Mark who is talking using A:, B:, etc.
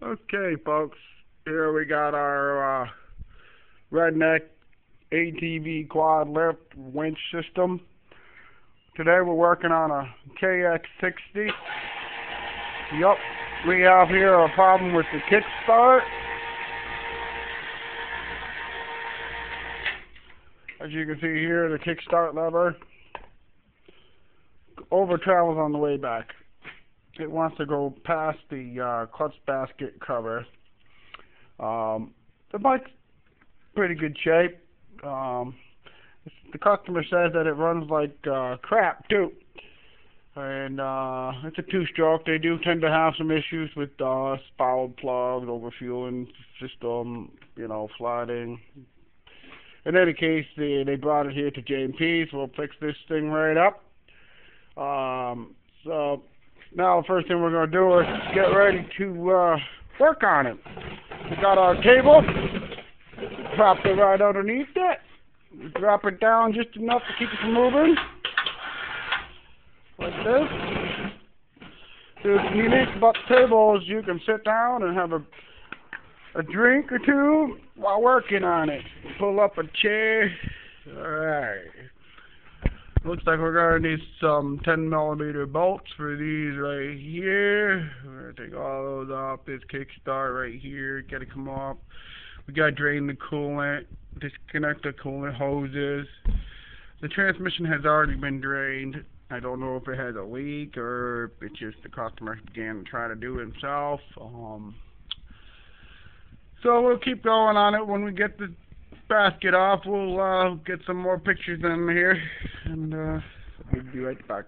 A: Okay, folks, here we got our redneck ATV quad lift winch system. Today we're working on a KX60. Yup, we have here a problem with the kickstart. As you can see here, the kickstart lever over travels on the way back. It wants to go past the clutch basket cover. The bike's pretty good shape. The customer says that it runs like crap too, and it's a two-stroke. They do tend to have some issues with spout plugs, overfueling system, flooding. In any case, they brought it here to J&P, so we'll fix this thing right up. So now the first thing we're going to do is get ready to work on it. We got our cable, drop it right underneath it, drop it down just enough to keep it from moving, like this. What's unique about the table is you can sit down and have a drink or two while working on it. Pull up a chair. Alright. Looks like we're going to need some 10mm bolts for these right here. We're going to take all those off. This kickstart right here. Got to come off. We got to drain the coolant. Disconnect the coolant hoses. The transmission has already been drained. I don't know if it has a leak or if it's just the customer began to try to do it himself. So we'll keep going on it. When we get the basket off, we'll get some more pictures in here, and we'll be right back.